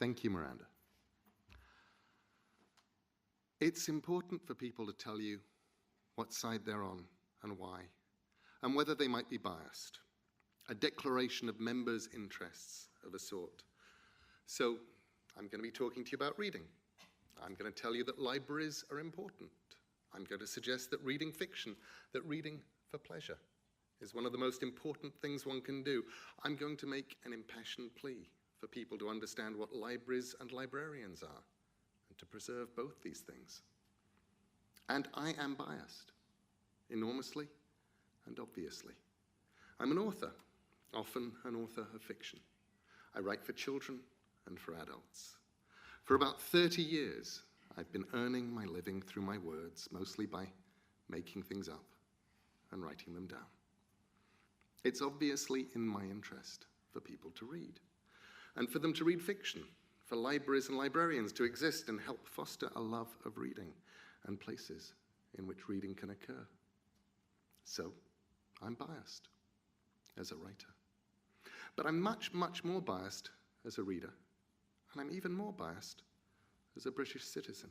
Thank you, Miranda. It's important for people to tell you what side they're on and why, and whether they might be biased. A declaration of members' interests of a sort. So, I'm going to be talking to you about reading. I'm going to tell you that libraries are important. I'm going to suggest that reading fiction, that reading for pleasure, is one of the most important things one can do. I'm going to make an impassioned plea for people to understand what libraries and librarians are, and to preserve both these things. And I am biased, enormously and obviously. I'm an author, often an author of fiction. I write for children and for adults. For about 30 years, I've been earning my living through my words, mostly by making things up and writing them down. It's obviously in my interest for people to read, and for them to read fiction, for libraries and librarians to exist and help foster a love of reading and places in which reading can occur. So, I'm biased as a writer. But I'm much, much more biased as a reader, and I'm even more biased as a British citizen.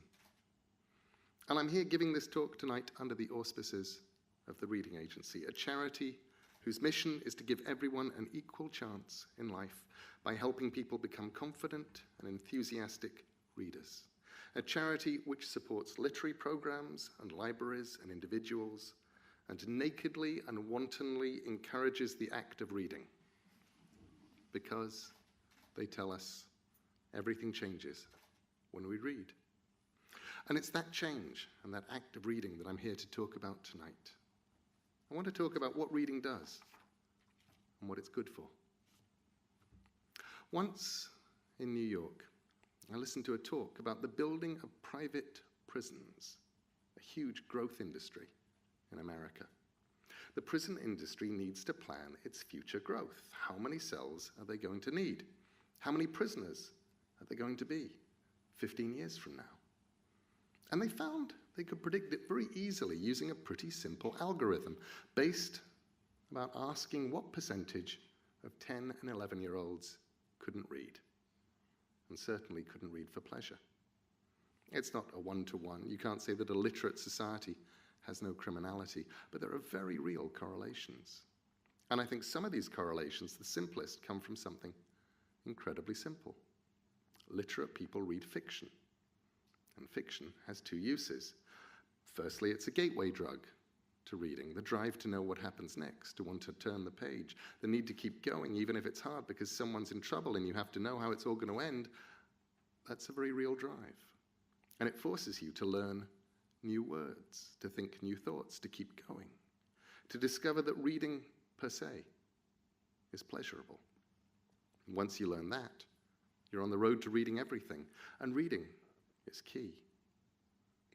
And I'm here giving this talk tonight under the auspices of the Reading Agency, a charity whose mission is to give everyone an equal chance in life by helping people become confident and enthusiastic readers. A charity which supports literary programs and libraries and individuals, and nakedly and wantonly encourages the act of reading. Because, they tell us, everything changes when we read. And it's that change and that act of reading that I'm here to talk about tonight. I want to talk about what reading does and what it's good for. Once in New York, I listened to a talk about the building of private prisons, a huge growth industry in America. The prison industry needs to plan its future growth. How many cells are they going to need? How many prisoners are they going to be 15 years from now? And they found they could predict it very easily using a pretty simple algorithm based about asking what percentage of 10 and 11-year-olds couldn't read, and certainly couldn't read for pleasure. It's not a one-to-one. You can't say that a literate society has no criminality, but there are very real correlations. And I think some of these correlations, the simplest, come from something incredibly simple. Literate people read fiction, and fiction has two uses. Firstly, it's a gateway drug to reading, the drive to know what happens next, to want to turn the page, the need to keep going even if it's hard because someone's in trouble and you have to know how it's all going to end. That's a very real drive. And it forces you to learn new words, to think new thoughts, to keep going, to discover that reading per se is pleasurable. And once you learn that, you're on the road to reading everything, and reading is key.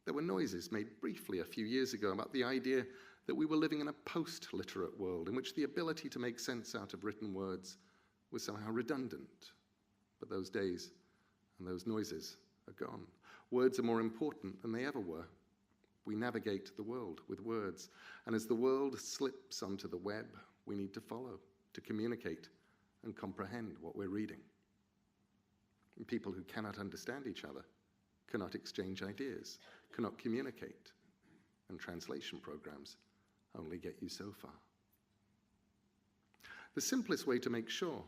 There were noises made briefly a few years ago about the idea that we were living in a post-literate world in which the ability to make sense out of written words was somehow redundant. But those days and those noises are gone. Words are more important than they ever were. We navigate the world with words, and as the world slips onto the web, we need to follow, to communicate and comprehend what we're reading. And people who cannot understand each other cannot exchange ideas, cannot communicate, and translation programs only get you so far. The simplest way to make sure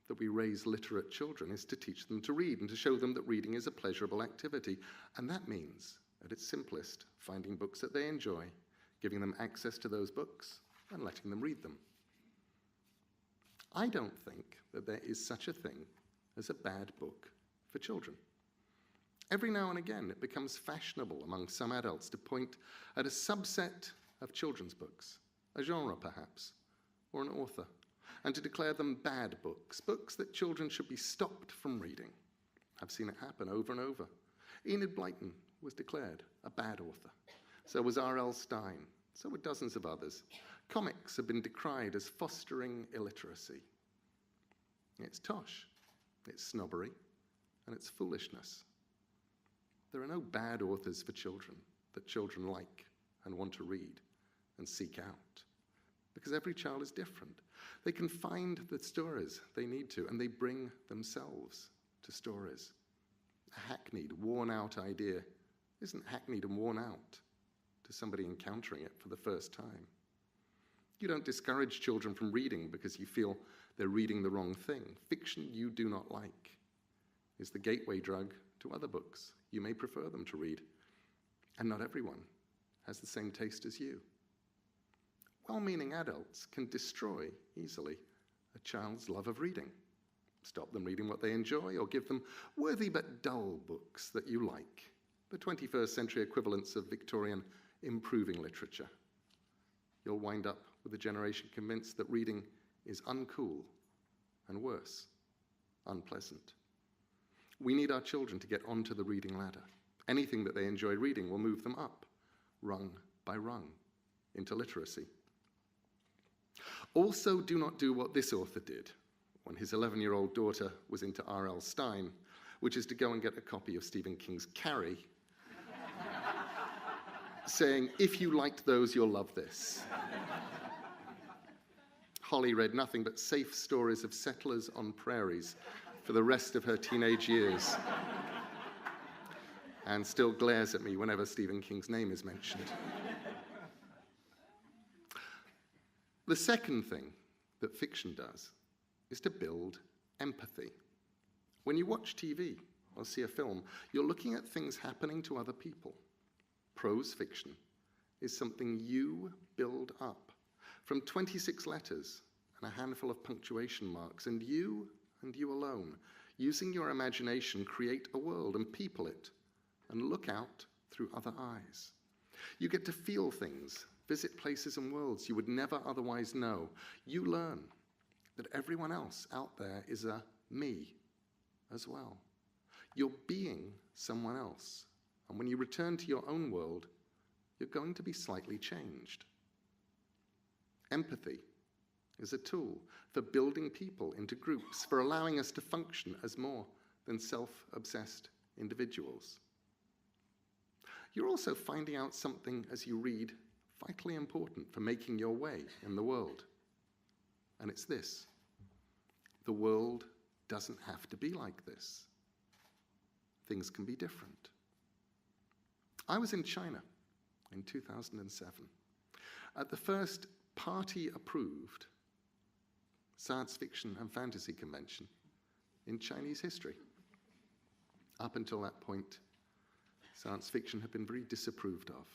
that we raise literate children is to teach them to read and to show them that reading is a pleasurable activity. And that means, at its simplest, finding books that they enjoy, giving them access to those books, and letting them read them. I don't think that there is such a thing as a bad book for children. Every now and again, it becomes fashionable among some adults to point at a subset of children's books, a genre perhaps, or an author, and to declare them bad books, books that children should be stopped from reading. I've seen it happen over and over. Enid Blyton was declared a bad author. So was R.L. Stine. So were dozens of others. Comics have been decried as fostering illiteracy. It's tosh, it's snobbery, and it's foolishness. There are no bad authors for children that children like and want to read and seek out, because every child is different. They can find the stories they need to, and they bring themselves to stories A hackneyed, worn-out idea isn't hackneyed and worn out to somebody encountering it for the first time. You don't discourage children from reading because you feel they're reading the wrong thing. Fiction you do not like is the gateway drug to other books you may prefer them to read. And not everyone has the same taste as you. Well-meaning adults can destroy easily a child's love of reading. Stop them reading what they enjoy, or give them worthy but dull books that you like, the 21st century equivalents of Victorian improving literature. You'll wind up with a generation convinced that reading is uncool and worse, unpleasant. We need our children to get onto the reading ladder. Anything that they enjoy reading will move them up, rung by rung, into literacy. Also, do not do what this author did when his 11-year-old daughter was into R.L. Stine, which is to go and get a copy of Stephen King's Carrie, saying, "If you liked those, you'll love this." Holly read nothing but safe stories of settlers on prairies for the rest of her teenage years, and still glares at me whenever Stephen King's name is mentioned. The second thing that fiction does is to build empathy. When you watch TV or see a film, you're looking at things happening to other people. Prose fiction is something you build up from 26 letters and a handful of punctuation marks, and you alone, using your imagination, create a world and people it and look out through other eyes. You get to feel things, visit places and worlds you would never otherwise know. You learn that everyone else out there is a me as well. You're being someone else, and when you return to your own world, you're going to be slightly changed. Empathy is a tool for building people into groups, for allowing us to function as more than self-obsessed individuals. You're also finding out something as you read vitally important for making your way in the world. And it's this: the world doesn't have to be like this. Things can be different. I was in China in 2007 at the first party-approved science fiction and fantasy convention in Chinese history. Up until that point, science fiction had been very disapproved of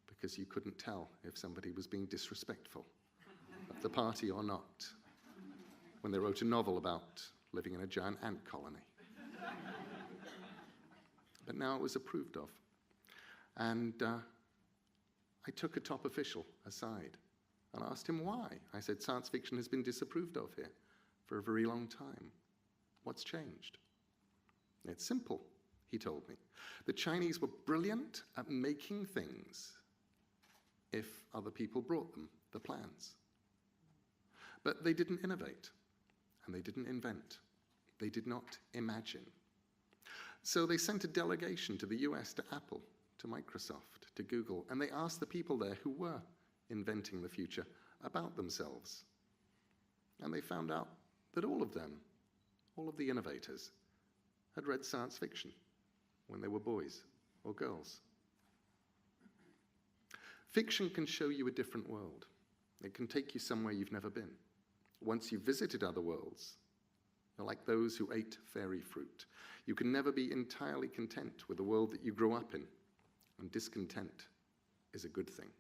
because you couldn't tell if somebody was being disrespectful of the party or not when they wrote a novel about living in a giant ant colony. But now it was approved of. And I took a top official aside and asked him why. I said, science fiction has been disapproved of here for a very long time. What's changed? It's simple, he told me. The Chinese were brilliant at making things if other people brought them the plans. But they didn't innovate, and they didn't invent. They did not imagine. So they sent a delegation to the US, to Apple, to Microsoft, to Google, and they asked the people there who were inventing the future about themselves. And they found out that all of them, all of the innovators, had read science fiction when they were boys or girls. Fiction can show you a different world. It can take you somewhere you've never been. Once you've visited other worlds, you're like those who ate fairy fruit. You can never be entirely content with the world that you grew up in, and discontent is a good thing.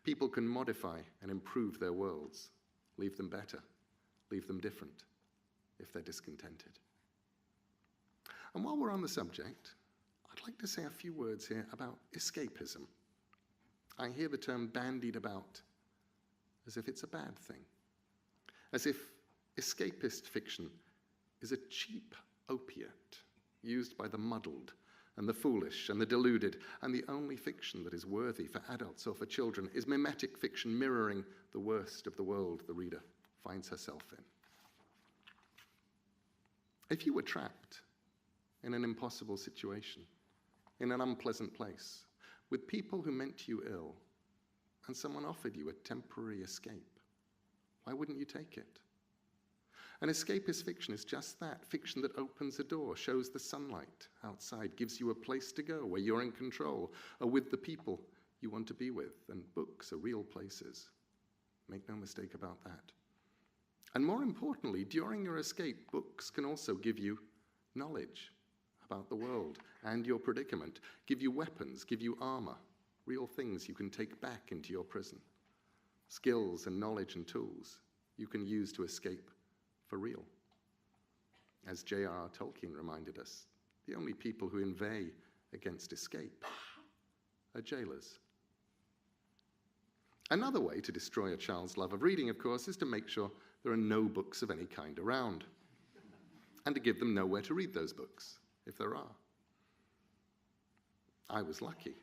People can modify and improve their worlds, leave them better, leave them different, if they're discontented. And while we're on the subject, I'd like to say a few words here about escapism. I hear the term bandied about as if it's a bad thing, as if escapist fiction is a cheap opiate used by the muddled and the foolish and the deluded, and the only fiction that is worthy for adults or for children is mimetic fiction mirroring the worst of the world the reader finds herself in. If you were trapped in an impossible situation, in an unpleasant place, with people who meant you ill, and someone offered you a temporary escape, why wouldn't you take it? And escapist fiction is just that, fiction that opens a door, shows the sunlight outside, gives you a place to go where you're in control, or with the people you want to be with, and books are real places. Make no mistake about that. And more importantly, during your escape, books can also give you knowledge about the world and your predicament, give you weapons, give you armor, real things you can take back into your prison, skills and knowledge and tools you can use to escape for real. As J.R.R. Tolkien reminded us, the only people who inveigh against escape are jailers. Another way to destroy a child's love of reading, of course, is to make sure there are no books of any kind around, and to give them nowhere to read those books, if there are. I was lucky.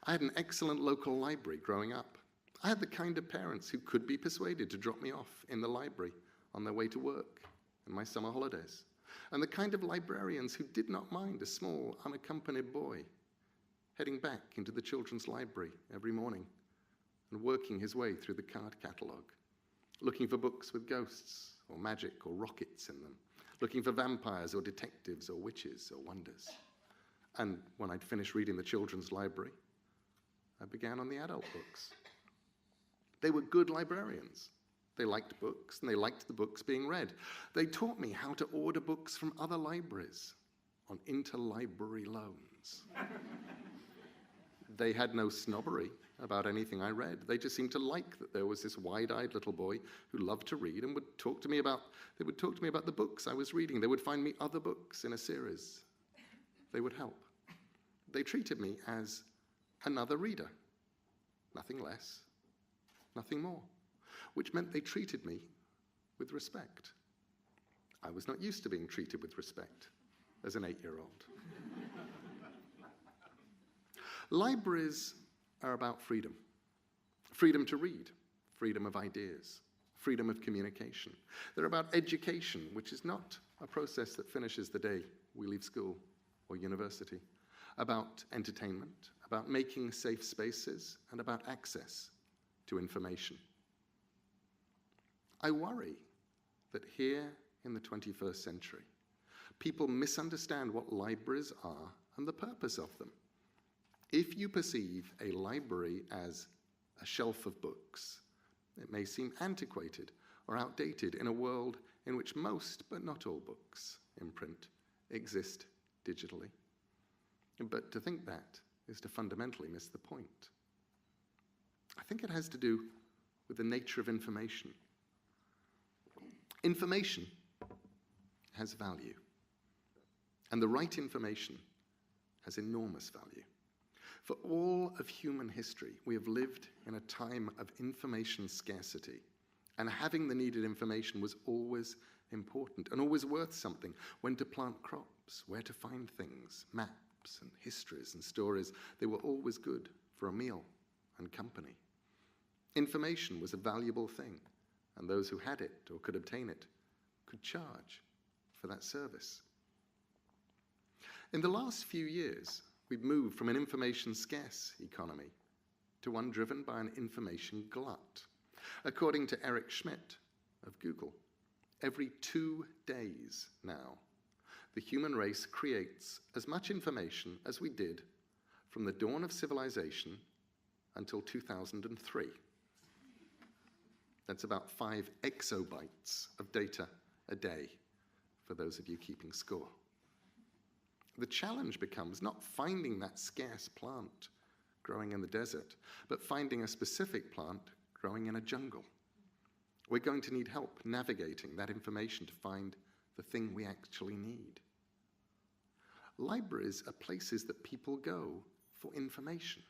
I had an excellent local library growing up. I had the kind of parents who could be persuaded to drop me off in the library on their way to work and my summer holidays, and the kind of librarians who did not mind a small, unaccompanied boy heading back into the children's library every morning and working his way through the card catalogue, looking for books with ghosts or magic or rockets in them, looking for vampires or detectives or witches or wonders. And when I'd finished reading the children's library, I began on the adult books. They were good librarians. They liked books, and they liked the books being read. They taught me how to order books from other libraries on interlibrary loans. They had no snobbery about anything I read. They just seemed to like that there was this wide-eyed little boy who loved to read and would talk to me about the books I was reading. They would find me other books in a series. They would help. They treated me as another reader, nothing less, nothing more, which meant they treated me with respect. I was not used to being treated with respect as an 8-year-old. Libraries are about freedom. Freedom to read, freedom of ideas, freedom of communication. They're about education, which is not a process that finishes the day we leave school or university, about entertainment, about making safe spaces, and about access to information. I worry that here in the 21st century, people misunderstand what libraries are and the purpose of them. If you perceive a library as a shelf of books, it may seem antiquated or outdated in a world in which most, but not all books in print exist digitally. But to think that is to fundamentally miss the point. I think it has to do with the nature of information. Information has value, and the right information has enormous value. For all of human history, we have lived in a time of information scarcity, and having the needed information was always important and always worth something. When to plant crops, where to find things, maps and histories and stories, they were always good for a meal and company. Information was a valuable thing, and those who had it or could obtain it could charge for that service. In the last few years, we've moved from an information-scarce economy to one driven by an information glut. According to Eric Schmidt of Google, every 2 days now, the human race creates as much information as we did from the dawn of civilization until 2003. That's about 5 exabytes of data a day, for those of you keeping score. The challenge becomes not finding that scarce plant growing in the desert, but finding a specific plant growing in a jungle. We're going to need help navigating that information to find the thing we actually need. Libraries are places that people go for information.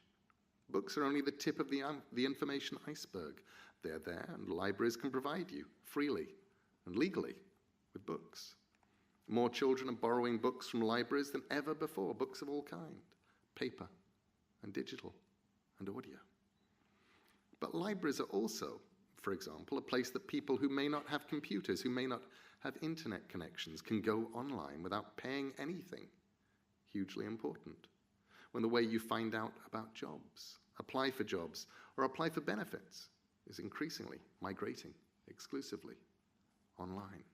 Books are only the tip of the information iceberg. They're there, and libraries can provide you freely and legally with books. More children are borrowing books from libraries than ever before, books of all kinds, paper and digital and audio. But libraries are also, for example, a place that people who may not have computers, who may not have internet connections, can go online without paying anything. Hugely important. When the way you find out about jobs, apply for jobs, or apply for benefits is increasingly migrating exclusively online.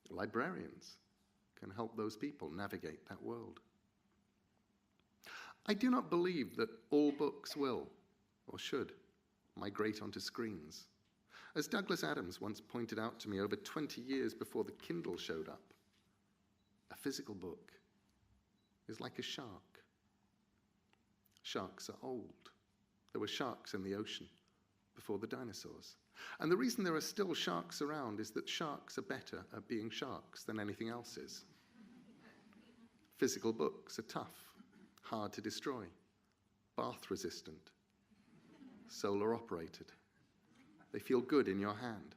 Librarians can help those people navigate that world. I do not believe that all books will, or should, migrate onto screens. As Douglas Adams once pointed out to me over 20 years before the Kindle showed up, a physical book is like a shark. Sharks are old. There were sharks in the ocean before the dinosaurs. And the reason there are still sharks around is that sharks are better at being sharks than anything else is. Physical books are tough, hard to destroy, bath resistant, solar operated. They feel good in your hand.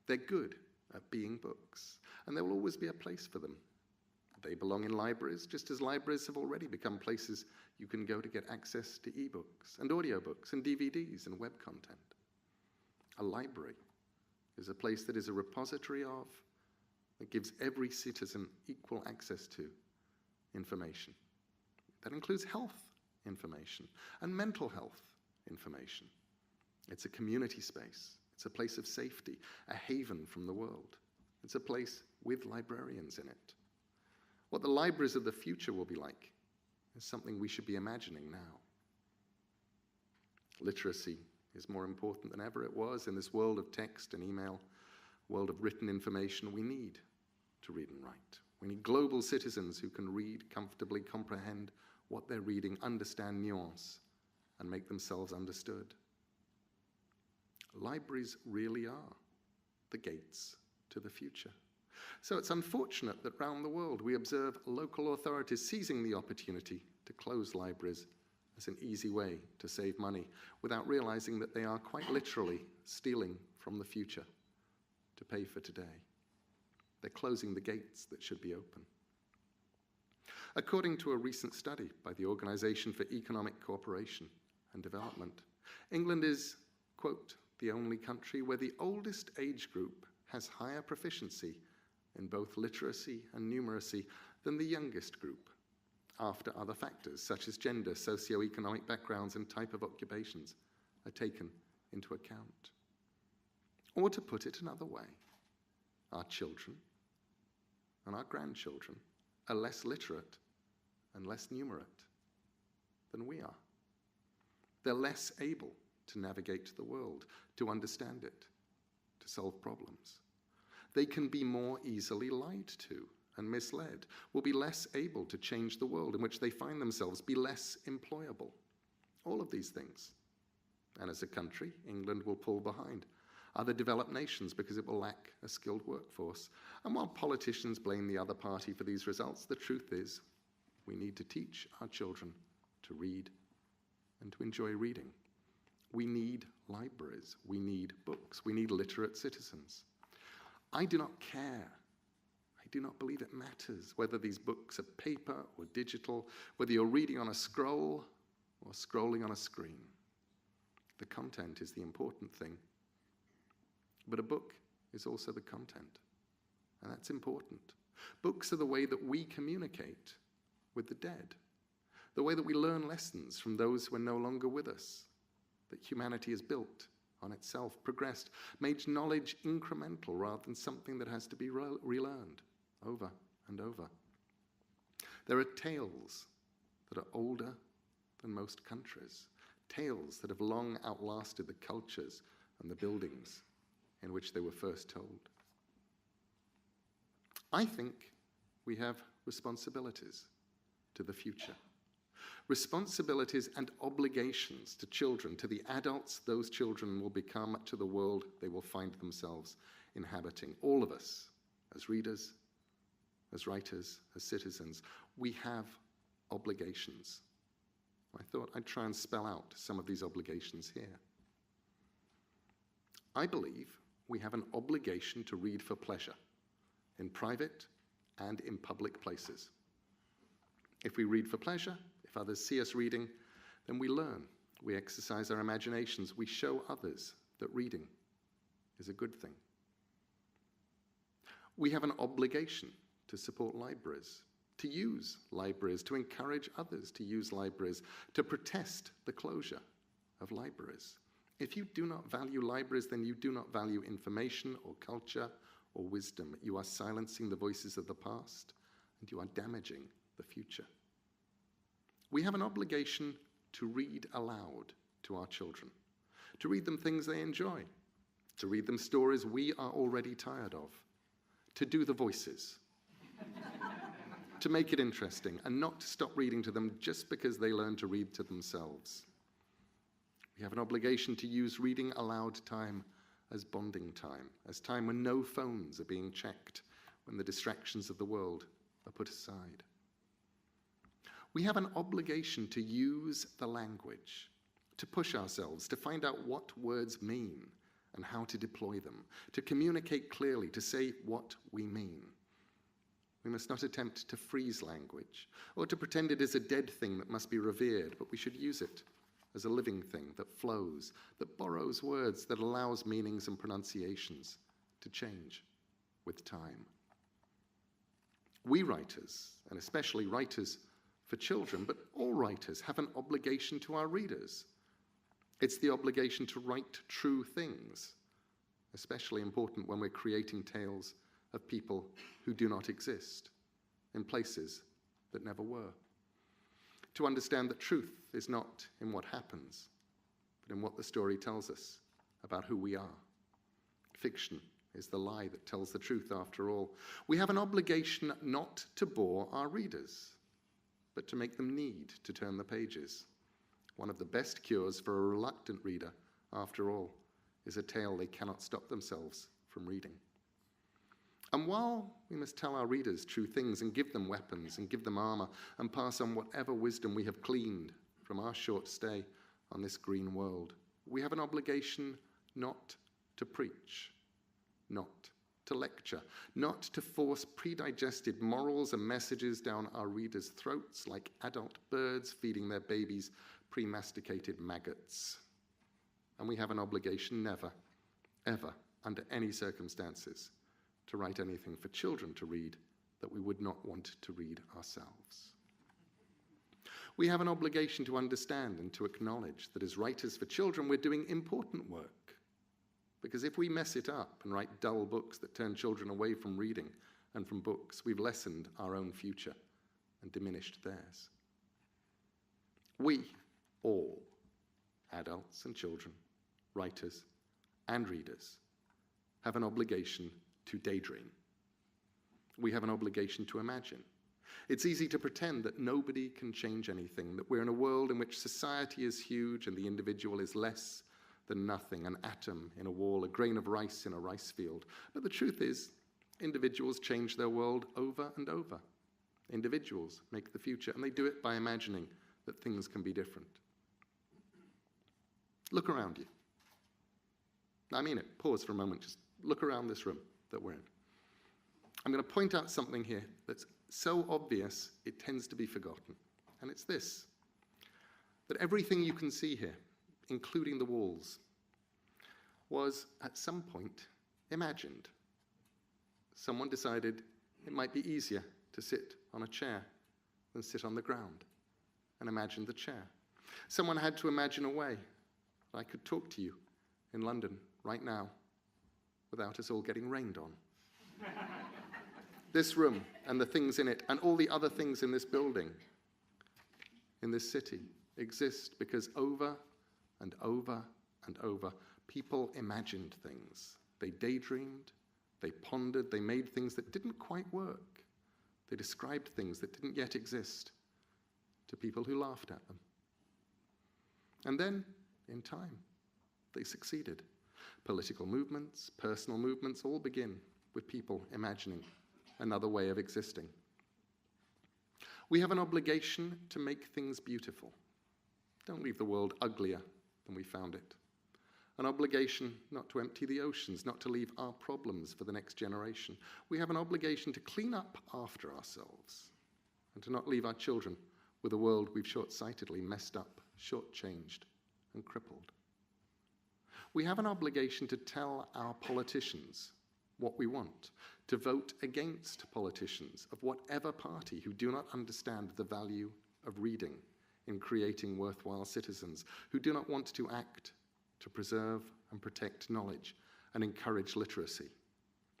They're good at being books, and there will always be a place for them. They belong in libraries, just as libraries have already become places you can go to get access to ebooks and audiobooks and DVDs and web content. A library is a place that is a repository of, that gives every citizen equal access to information. That includes health information and mental health information. It's a community space. It's a place of safety, a haven from the world. It's a place with librarians in it. What the libraries of the future will be like is something we should be imagining now. Literacy is more important than ever it was in this world of text and email, world of written information. We need to read and write. We need global citizens who can read, comfortably comprehend what they're reading, understand nuance, and make themselves understood. Libraries really are the gates to the future. So it's unfortunate that round the world we observe local authorities seizing the opportunity to close libraries as an easy way to save money without realizing that they are quite literally stealing from the future to pay for today. They're closing the gates that should be open. According to a recent study by the Organization for Economic Cooperation and Development, England is, quote, the only country where the oldest age group has higher proficiency in both literacy and numeracy than the youngest group, after other factors such as gender, socioeconomic backgrounds, and type of occupations are taken into account. Or to put it another way, our children and our grandchildren are less literate and less numerate than we are. They're less able to navigate the world, to understand it, to solve problems. They can be more easily lied to and misled, will be less able to change the world in which they find themselves, be less employable. All of these things. And as a country, England will pull behind other developed nations because it will lack a skilled workforce. And while politicians blame the other party for these results, the truth is we need to teach our children to read and to enjoy reading. We need libraries. We need books. We need literate citizens. I do not care. I do not believe it matters whether these books are paper or digital, whether you're reading on a scroll or scrolling on a screen. The content is the important thing. But a book is also the content, and that's important. Books are the way that we communicate with the dead, the way that we learn lessons from those who are no longer with us, that humanity is built on itself, progressed, made knowledge incremental rather than something that has to be relearned over and over. There are tales that are older than most countries, tales that have long outlasted the cultures and the buildings in which they were first told. I think we have responsibilities to the future. Responsibilities and obligations to children, to the adults those children will become, to the world they will find themselves inhabiting. All of us, as readers, as writers, as citizens, we have obligations. I thought I'd try and spell out some of these obligations here. I believe we have an obligation to read for pleasure, in private and in public places. If we read for pleasure, if others see us reading, then we learn, we exercise our imaginations, we show others that reading is a good thing. We have an obligation to support libraries, to use libraries, to encourage others to use libraries, to protest the closure of libraries. If you do not value libraries, then you do not value information or culture or wisdom. You are silencing the voices of the past, and you are damaging the future. We have an obligation to read aloud to our children, to read them things they enjoy, to read them stories we are already tired of, to do the voices, to make it interesting, and not to stop reading to them just because they learn to read to themselves. We have an obligation to use reading aloud time as bonding time, as time when no phones are being checked, when the distractions of the world are put aside. We have an obligation to use the language, to push ourselves, to find out what words mean and how to deploy them, to communicate clearly, to say what we mean. We must not attempt to freeze language or to pretend it is a dead thing that must be revered, but we should use it as a living thing that flows, that borrows words, that allows meanings and pronunciations to change with time. We writers, and especially writers for children, but all writers, have an obligation to our readers. It's the obligation to write true things, especially important when we're creating tales of people who do not exist in places that never were. To understand that truth is not in what happens, but in what the story tells us about who we are. Fiction is the lie that tells the truth after all. We have an obligation not to bore our readers, but to make them need to turn the pages. One of the best cures for a reluctant reader, after all, is a tale they cannot stop themselves from reading. And while we must tell our readers true things and give them weapons and give them armor and pass on whatever wisdom we have gleaned from our short stay on this green world, we have an obligation not to preach, not to lecture, not to force predigested morals and messages down our readers' throats like adult birds feeding their babies pre-masticated maggots. And we have an obligation never, ever, under any circumstances, to write anything for children to read that we would not want to read ourselves. We have an obligation to understand and to acknowledge that as writers for children, we're doing important work. Because if we mess it up and write dull books that turn children away from reading and from books, we've lessened our own future and diminished theirs. We all, adults and children, writers and readers, have an obligation to daydream. We have an obligation to imagine. It's easy to pretend that nobody can change anything, that we're in a world in which society is huge and the individual is less than nothing, an atom in a wall, a grain of rice in a rice field. But the truth is, individuals change their world over and over. Individuals make the future, and they do it by imagining that things can be different. Look around you. I mean it. Pause for a moment. Just look around this room that we're in. I'm going to point out something here that's so obvious it tends to be forgotten. And it's this, that everything you can see here, including the walls, was at some point imagined. Someone decided it might be easier to sit on a chair than sit on the ground, and imagined the chair. Someone had to imagine a way that I could talk to you in London right now without us all getting rained on. This room and the things in it and all the other things in this building, in this city, exist because over and over and over, people imagined things. They daydreamed, they pondered, they made things that didn't quite work. They described things that didn't yet exist to people who laughed at them. And then, in time, they succeeded. Political movements, personal movements, all begin with people imagining another way of existing. We have an obligation to make things beautiful. Don't leave the world uglier than we found it. An obligation not to empty the oceans, not to leave our problems for the next generation. We have an obligation to clean up after ourselves and to not leave our children with a world we've short-sightedly messed up, short-changed, and crippled. We have an obligation to tell our politicians what we want, to vote against politicians of whatever party who do not understand the value of reading in creating worthwhile citizens, who do not want to act to preserve and protect knowledge and encourage literacy,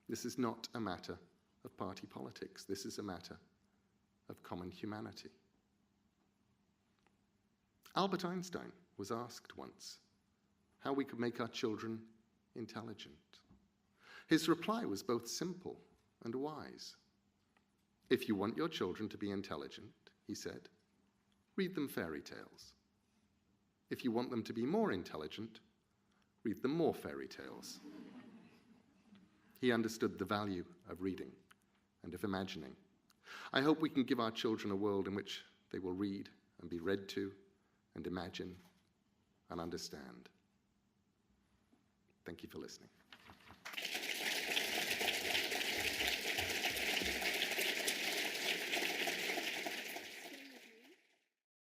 This is not a matter of party politics. This is a matter of common humanity. Albert Einstein was asked once how we could make our children intelligent. His reply was both simple and wise. If you want your children to be intelligent, he said, read them fairy tales. If you want them to be more intelligent, read them more fairy tales. He understood the value of reading and of imagining. I hope we can give our children a world in which they will read and be read to and imagine and understand. Thank you for listening.